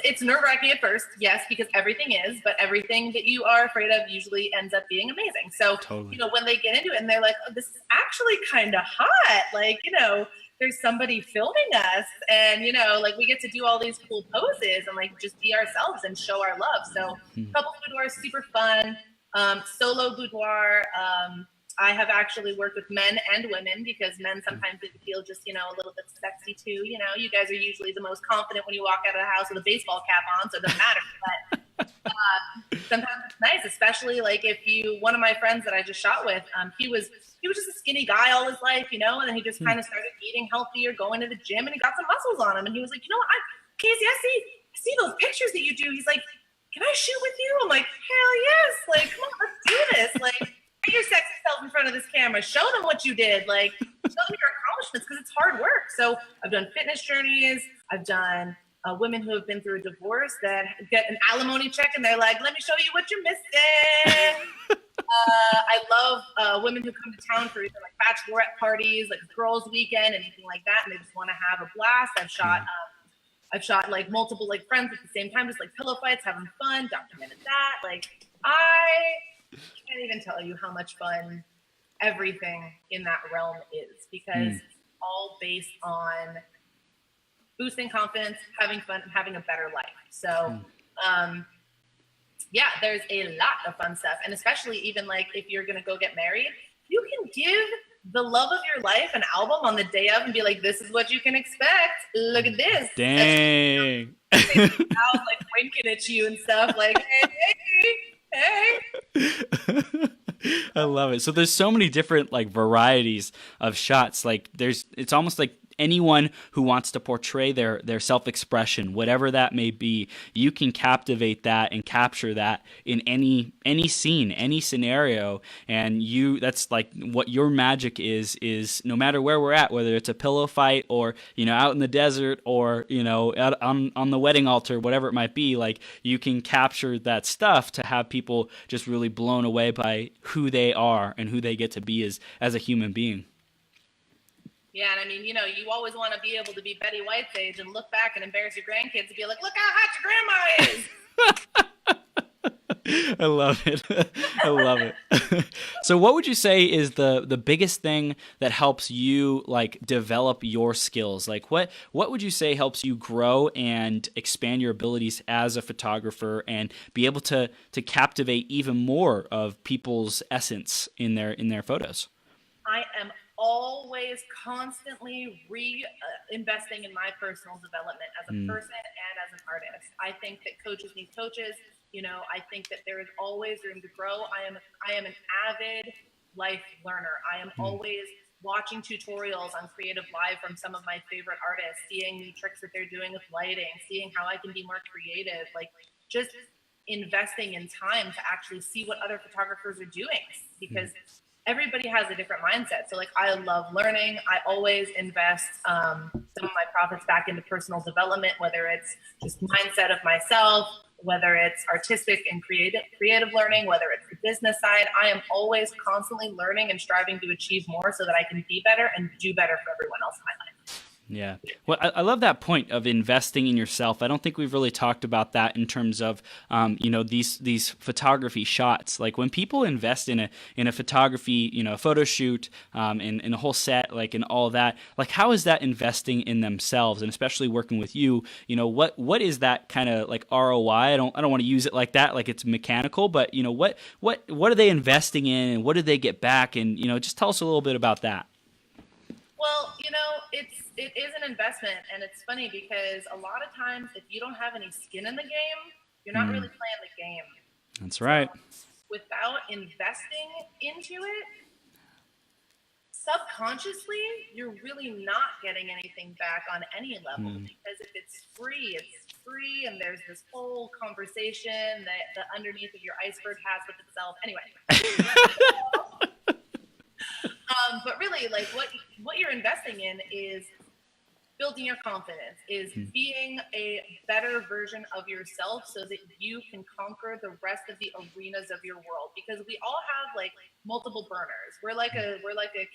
It's nerve-wracking at first, yes, because everything is, but everything that you are afraid of usually ends up being amazing. So, totally. When they get into it and they're like, oh, this is actually kind of hot. Like, there's somebody filming us, and, like we get to do all these cool poses and like just be ourselves and show our love. So couple boudoir is super fun. Solo boudoir, I have actually worked with men and women because men sometimes they feel just, a little bit sexy too. You guys are usually the most confident when you walk out of the house with a baseball cap on, so it doesn't matter. But sometimes it's nice, especially like one of my friends that I just shot with, he was just a skinny guy all his life, and then he just kind of started eating healthier, going to the gym, and he got some muscles on him. And he was like, Casey, I see those pictures that you do. He's like, can I shoot with you? I'm like, hell yes. Like, come on, let's do this. Like, get your sexy self in front of this camera. Show them what you did. Like, show them your accomplishments because it's hard work. So I've done fitness journeys. I've done women who have been through a divorce that get an alimony check and they're like, let me show you what you're missing. I love women who come to town for either like bachelorette parties, like girls' weekend, anything like that, and they just want to have a blast. I've shot like multiple like friends at the same time, just like pillow fights, having fun, documented that. Like I can't even tell you how much fun everything in that realm is because it's all based on boosting confidence, having fun, and having a better life. So Yeah, there's a lot of fun stuff. And especially even like if you're going to go get married, you can give the love of your life an album on the day of and be like, this is what you can expect. Look at this. Dang. Out like winking at you and stuff like, hey. I love it. So there's so many different like varieties of shots. Like it's almost like anyone who wants to portray their self-expression, whatever that may be, you can captivate that and capture that in any scene, any scenario. And that's like what your magic is no matter where we're at, whether it's a pillow fight or, out in the desert or, out on the wedding altar, whatever it might be, like you can capture that stuff to have people just really blown away by who they are and who they get to be as a human being. Yeah, and I mean, you always want to be able to be Betty White's age and look back and embarrass your grandkids and be like, look how hot your grandma is. I love it. I love it. So what would you say is the biggest thing that helps you like develop your skills? Like what would you say helps you grow and expand your abilities as a photographer and be able to captivate even more of people's essence in their photos? I am always constantly investing in my personal development as a person and as an artist. I think that coaches need coaches. I think that there is always room to grow. I am an avid life learner. I am always watching tutorials on Creative Live from some of my favorite artists, seeing new tricks that they're doing with lighting, seeing how I can be more creative, like just investing in time to actually see what other photographers are doing, because everybody has a different mindset. So like, I love learning. I always invest some of my profits back into personal development, whether it's just mindset of myself, whether it's artistic and creative learning, whether it's the business side. I am always constantly learning and striving to achieve more so that I can be better and do better for everyone else in my life. Yeah. Well, I love that point of investing in yourself. I don't think we've really talked about that in terms of, these photography shots. Like when people invest in a photography, a photo shoot, in a whole set, like in all of that, like how is that investing in themselves? And especially working with you, what is that kind of like ROI? I don't want to use it like that, like it's mechanical, but what are they investing in and what do they get back? And, just tell us a little bit about that. Well, it is an investment, and it's funny because a lot of times if you don't have any skin in the game, you're not really playing the game. That's right. So without investing into it, subconsciously, you're really not getting anything back on any level, because if it's free, and there's this whole conversation that the underneath of your iceberg has with itself. Anyway. But really, like what you're investing in is building your confidence, is being a better version of yourself so that you can conquer the rest of the arenas of your world. Because we all have like multiple burners. We're like a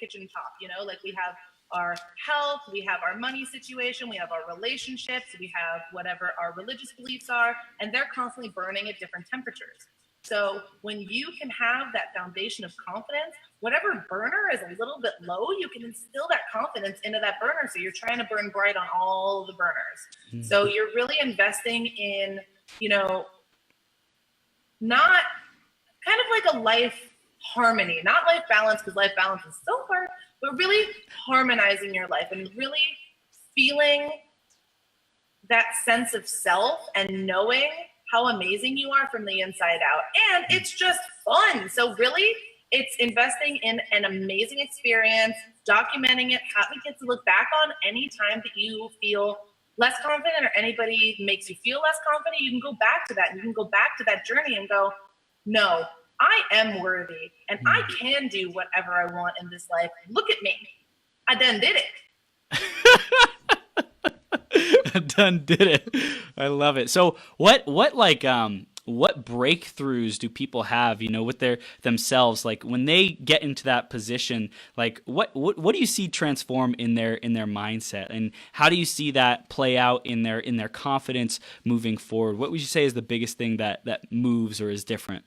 kitchen top, like we have our health, we have our money situation, we have our relationships, we have whatever our religious beliefs are, and they're constantly burning at different temperatures. So when you can have that foundation of confidence, whatever burner is a little bit low, you can instill that confidence into that burner. So you're trying to burn bright on all of the burners. So you're really investing in, not kind of like a life harmony, not life balance, because life balance is so hard, but really harmonizing your life and really feeling that sense of self and knowing how amazing you are from the inside out. And it's just fun. So really, it's investing in an amazing experience, documenting it, having kids to look back on any time that you feel less confident or anybody makes you feel less confident. You can go back to that. And you can go back to that journey and go, no, I am worthy and I can do whatever I want in this life. Look at me. I done did it. Done did it. I love it. So what breakthroughs do people have, with themselves? Like when they get into that position, like what do you see transform in their mindset, and how do you see that play out in their confidence moving forward? What would you say is the biggest thing that moves or is different?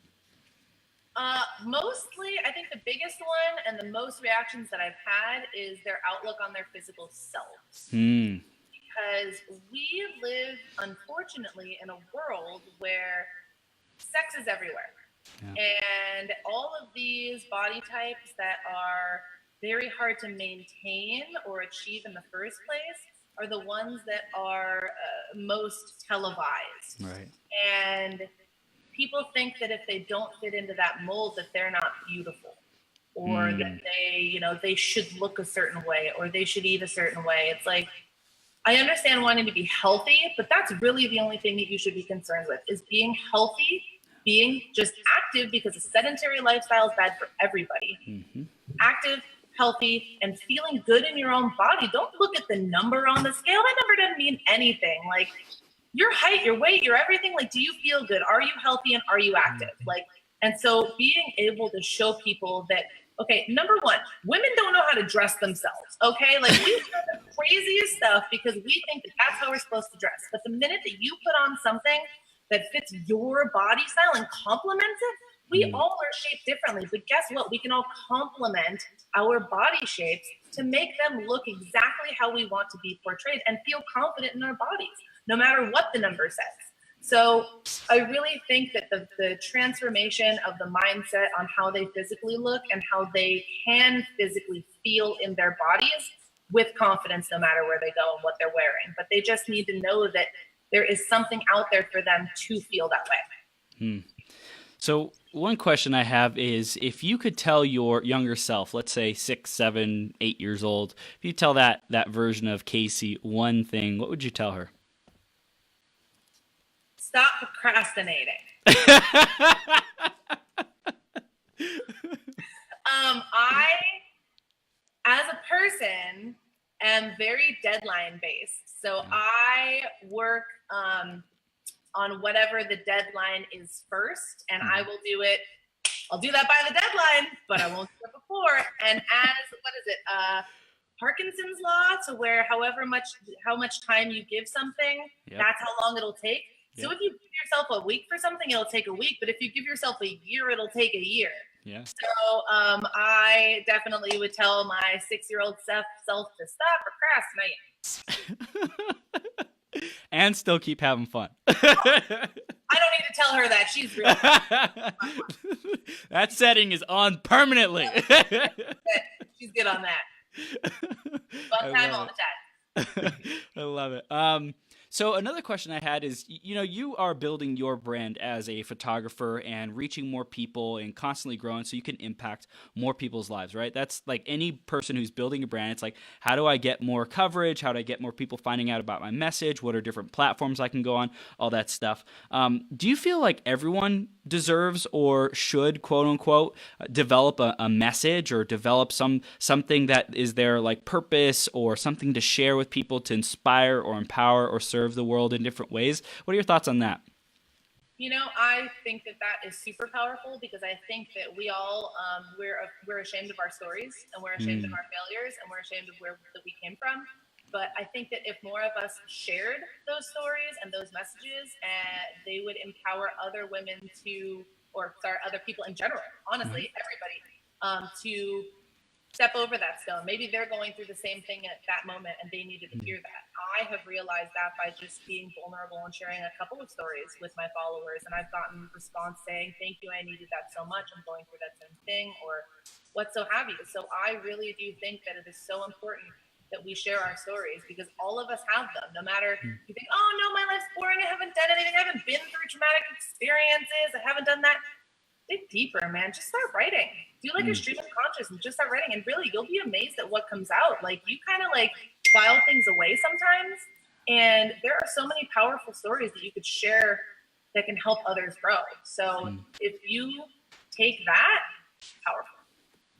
Mostly, I think the biggest one and the most reactions that I've had is their outlook on their physical selves. Because we live, unfortunately, in a world where sex is everywhere. Yeah. And all of these body types that are very hard to maintain or achieve in the first place are the ones that are most televised. Right. And people think that if they don't fit into that mold, that they're not beautiful, or that they should look a certain way, or they should eat a certain way. It's like, I understand wanting to be healthy, but that's really the only thing that you should be concerned with, is being healthy, being just active, because a sedentary lifestyle is bad for everybody. Mm-hmm. Active, healthy, and feeling good in your own body. Don't look at the number on the scale. That number doesn't mean anything. Like, your height, your weight, your everything, like, do you feel good? Are you healthy, and are you active? Like, and so being able to show people that, okay, number one, women don't know how to dress themselves, okay? Like, we do the craziest stuff because we think that that's how we're supposed to dress. But the minute that you put on something that fits your body style and complements it, we all are shaped differently. But guess what? We can all complement our body shapes to make them look exactly how we want to be portrayed and feel confident in our bodies, no matter what the number says. So I really think that the transformation of the mindset on how they physically look and how they can physically feel in their bodies with confidence, no matter where they go and what they're wearing. But they just need to know that there is something out there for them to feel that way. So one question I have is, if you could tell your younger self, let's say 6, 7, 8 years old, if you tell that version of Casey one thing, what would you tell her? Stop procrastinating. I, as a person, am very deadline based. So I work on whatever the deadline is first, and I will do it. I'll do that by the deadline, but I won't do it before. And as, Parkinson's law, to where how much time you give something, that's how long it'll take. So if you give yourself a week for something, it'll take a week. But if you give yourself a year, it'll take a year. Yeah. So I definitely would tell my 6-year-old self to stop procrastinating. And still keep having fun. I don't need to tell her that. She's real. That setting is on permanently. She's good on that. Fun time all the time. I love it. So another question I had is, you are building your brand as a photographer and reaching more people and constantly growing so you can impact more people's lives, right? That's like any person who's building a brand. It's like, how do I get more coverage? How do I get more people finding out about my message? What are different platforms I can go on? All that stuff. Do you feel like everyone deserves or should, quote unquote, develop a message or develop something that is their like purpose or something to share with people to inspire or empower or serve the world in different ways? What are your thoughts on that? I think that is super powerful, because I think that we all we're ashamed of our stories, and we're ashamed of our failures, and we're ashamed of where that we came from. But I think that if more of us shared those stories and those messages, they would empower other women other people in general, honestly, everybody, to step over that stone. Maybe they're going through the same thing at that moment and they needed to hear that. I have realized that by just being vulnerable and sharing a couple of stories with my followers, and I've gotten response saying, thank you, I needed that so much, I'm going through that same thing, or what so have you. So I really do think that it is so important that we share our stories, because all of us have them. No matter you think, oh no, my life's boring, I haven't done anything, I haven't been through traumatic experiences, I haven't done that. Dig deeper, man. Just start writing. Do like a stream of conscious and just start writing. And really, you'll be amazed at what comes out. Like, you kind of like file things away sometimes. And there are so many powerful stories that you could share that can help others grow. So if you take that, powerful.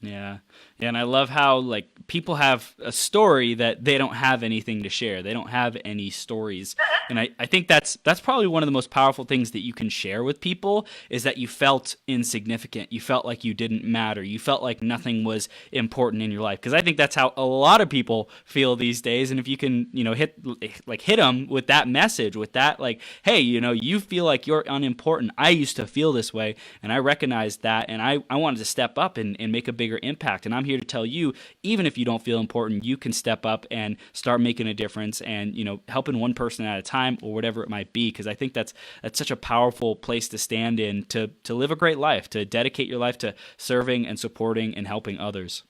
Yeah. And I love how like people have a story that they don't have anything to share. They don't have any stories. And I think that's probably one of the most powerful things that you can share with people, is that you felt insignificant. You felt like you didn't matter. You felt like nothing was important in your life. Because I think that's how a lot of people feel these days. And if you can, hit them with that message, with that, like, hey, you feel like you're unimportant. I used to feel this way, and I recognized that, and I wanted to step up and make a bigger impact. And I'm here to tell you, even if you don't feel important, you can step up and start making a difference and, helping one person at a time or whatever it might be. Because I think that's such a powerful place to stand in, to live a great life, to dedicate your life to serving and supporting and helping others.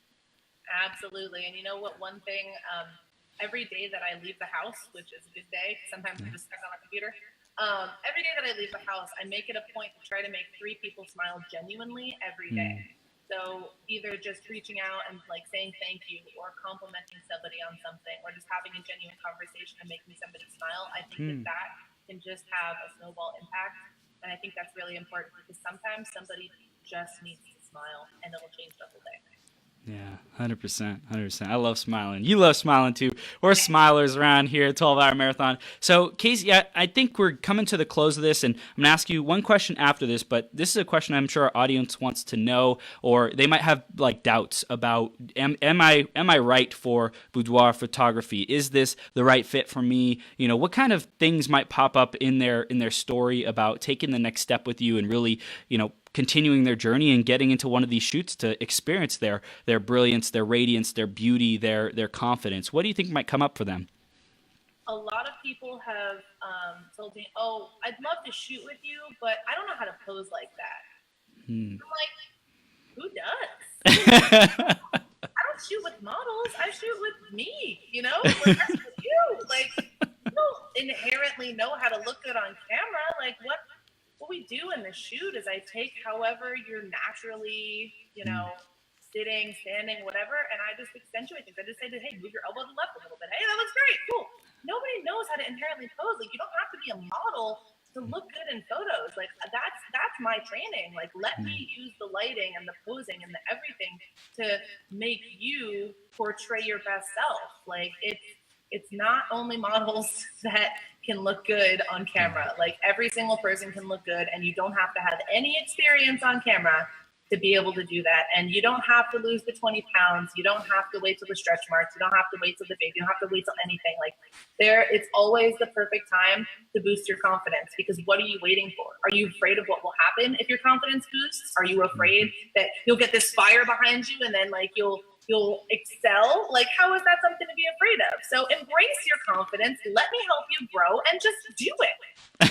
Absolutely. And you know what, one thing, every day that I leave the house, which is a good day, sometimes I'm just stuck on a computer. Every day that I leave the house, I make it a point to try to make 3 people smile genuinely every day. So either just reaching out and like saying thank you, or complimenting somebody on something, or just having a genuine conversation and making somebody smile. I think that can just have a snowball impact. And I think that's really important, because sometimes somebody just needs to smile and it'll change the whole day. Yeah, 100%, 100%. I love smiling. You love smiling too. We're smilers around here at 12-Hour Marathon. So, Casey, I think we're coming to the close of this, and I'm going to ask you one question after this, but this is a question I'm sure our audience wants to know, or they might have like doubts about, am I right for boudoir photography? Is this the right fit for me? What kind of things might pop up in their story about taking the next step with you and really, continuing their journey and getting into one of these shoots to experience their brilliance, their radiance, their beauty, their confidence? What do you think might come up for them? A lot of people have told me, "Oh, I'd love to shoot with you, but I don't know how to pose like that." I'm like, who does? I don't shoot with models. I shoot with me, Like, that's with you. Like, you don't inherently know how to look good on camera. Like, what we do in the shoot is I take however you're naturally, sitting, standing, whatever, and I just accentuate things. I just say, hey, move your elbow to the left a little bit. Hey, that looks great. Cool. Nobody knows how to inherently pose. Like, you don't have to be a model to look good in photos. Like, that's my training. Like, let me use the lighting and the posing and the everything to make you portray your best self. Like, it's not only models that can look good on camera. Like, every single person can look good, and you don't have to have any experience on camera to be able to do that. And you don't have to lose the 20 pounds. You don't have to wait till the stretch marks. You don't have to wait till the baby. You don't have to wait till anything. Like, it's always the perfect time to boost your confidence, because what are you waiting for? Are you afraid of what will happen if your confidence boosts? Are you afraid that you'll get this fire behind you and then like you'll excel? Like, how is that something to be afraid of? So embrace your confidence. Let me help you grow and just do it.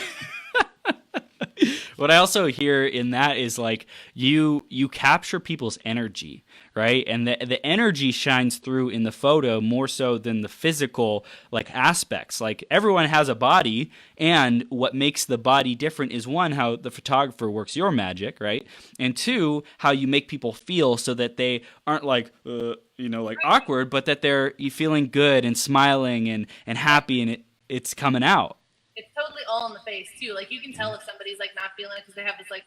What I also hear in that is like you capture people's energy, right? And the energy shines through in the photo more so than the physical like aspects. Like, everyone has a body, and what makes the body different is, one, how the photographer works your magic, right? And two, how you make people feel so that they aren't like like awkward, but that they're feeling good and smiling and happy, and it's coming out. It's totally all in the face too. Like, you can tell if somebody's like not feeling it because they have this like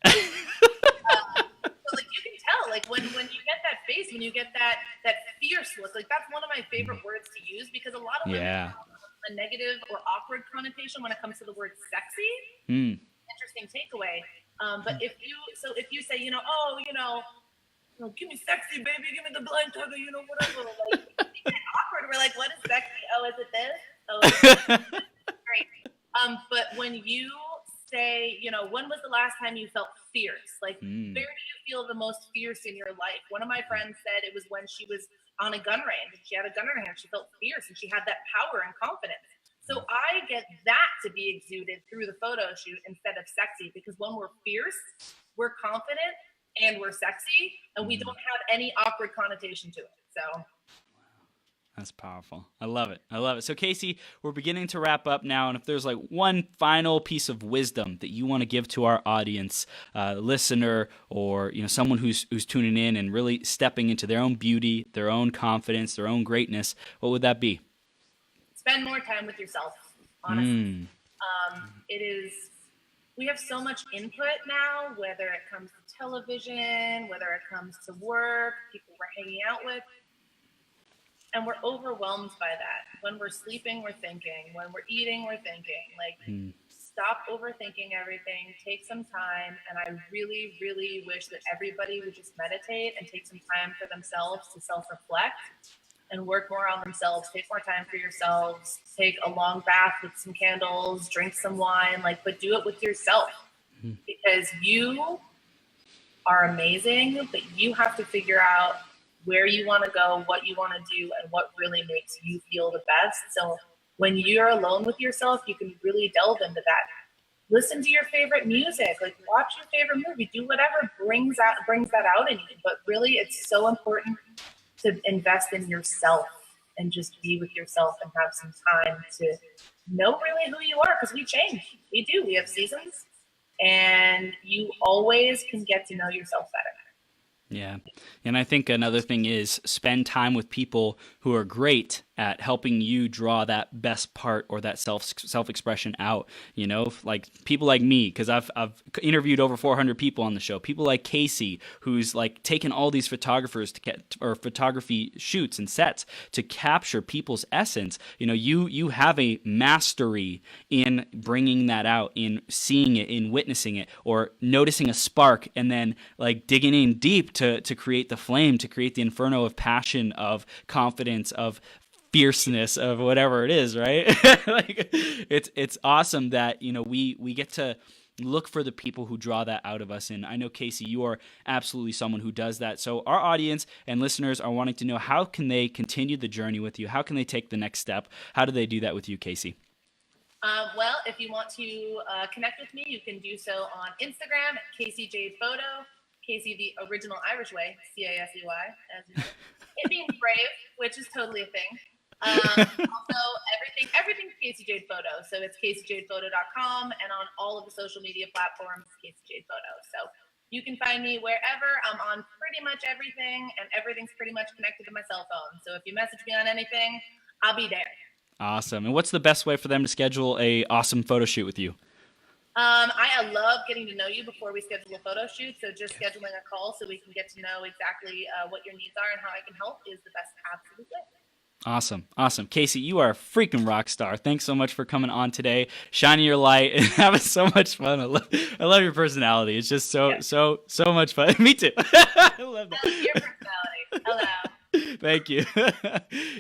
so like you can tell like when you get that face, when you get that fierce look. Like, that's one of my favorite words to use, because a lot of women have a negative or awkward connotation when it comes to the word sexy. Interesting takeaway. But if you say, give me sexy, baby, give me the blind tugger, whatever. Like, you get awkward. We're like, what is sexy? Oh, is it this? Oh, is it great. But when you say, when was the last time you felt fierce? Like, where do you feel the most fierce in your life? One of my friends said it was when she was on a gun range. She had a gun in her hand. She felt fierce, and she had that power and confidence. So I get that to be exuded through the photo shoot instead of sexy, because when we're fierce, we're confident and we're sexy, and we don't have any awkward connotation to it. So that's powerful. I love it. I love it. So, Casey, we're beginning to wrap up now, and if there's like one final piece of wisdom that you want to give to our audience, listener, or someone who's tuning in and really stepping into their own beauty, their own confidence, their own greatness, what would that be? Spend more time with yourself, honestly. We have so much input now, whether it comes to television, whether it comes to work, people we're hanging out with, and we're overwhelmed by that. When we're sleeping, we're thinking. When we're eating, we're thinking. Like, stop overthinking everything. Take some time. And I really, really wish that everybody would just meditate and take some time for themselves to self-reflect and work more on themselves. Take more time for yourselves. Take a long bath with some candles, drink some wine, but do it with yourself, because you are amazing, but you have to figure out where you want to go, what you want to do, and what really makes you feel the best. So when you're alone with yourself, you can really delve into that. Listen to your favorite music, like watch your favorite movie, do whatever brings that out in you. But really, it's so important to invest in yourself and just be with yourself and have some time to know really who you are, because we change. We do. We have seasons, and you always can get to know yourself better. Yeah. And I think another thing is spend time with people who are great at helping you draw that best part or that self expression out. You know, like people like me, because I've interviewed over 400 people on the show. People like Casey, who's like taken all these photographers to get, or photography shoots and sets to capture people's essence. You know, you have a mastery in bringing that out, in seeing it, in witnessing it, or noticing a spark and then like digging in deep to create the flame, to create the inferno of passion, of confidence, of fierceness, of whatever it is, right? Like it's awesome that, you know, we get to look for the people who draw that out of us. And I know, Casey, you are absolutely someone who does that. So our audience and listeners are wanting to know, how can they continue the journey with you? How can they take the next step? How do they do that with you, Casey? Well, if you want to connect with me, you can do so on Instagram at Casey Jade Photo. Casey the original Irish way, C-A-S-E-Y, as you know. It means brave, which is totally a thing. Also, everything's Casey Jade Photo. So it's CaseyJadePhoto.com, and on all of the social media platforms, Casey Jade Photo. So you can find me wherever. I'm on pretty much everything, and everything's pretty much connected to my cell phone. So if you message me on anything, I'll be there. Awesome. And what's the best way for them to schedule a awesome photo shoot with you? I love getting to know you before we schedule a photo shoot. So just scheduling a call so we can get to know exactly what your needs are and how I can help is the best absolute way. Awesome. Casey, you are a freaking rock star. Thanks so much for coming on today, shining your light and having so much fun. I love your personality. It's just so much fun. Me too. I love that. Your personality. Hello. Thank you.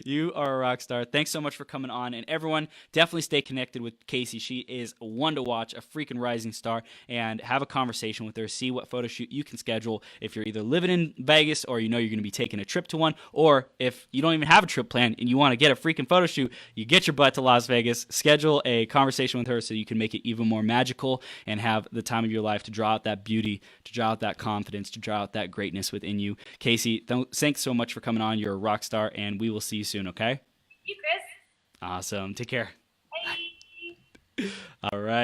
You are a rock star. Thanks so much for coming on. And everyone, definitely stay connected with Casey. She is one to watch, a freaking rising star, and have a conversation with her. See what photo shoot you can schedule if you're either living in Vegas or you know you're going to be taking a trip to one, or if you don't even have a trip planned and you want to get a freaking photo shoot, you get your butt to Las Vegas, schedule a conversation with her so you can make it even more magical and have the time of your life to draw out that beauty, to draw out that confidence, to draw out that greatness within you. Casey, thanks so much for coming on. You're a rock star, and we will see you soon, okay? Thank you, Chris. Awesome. Take care. Bye. All right.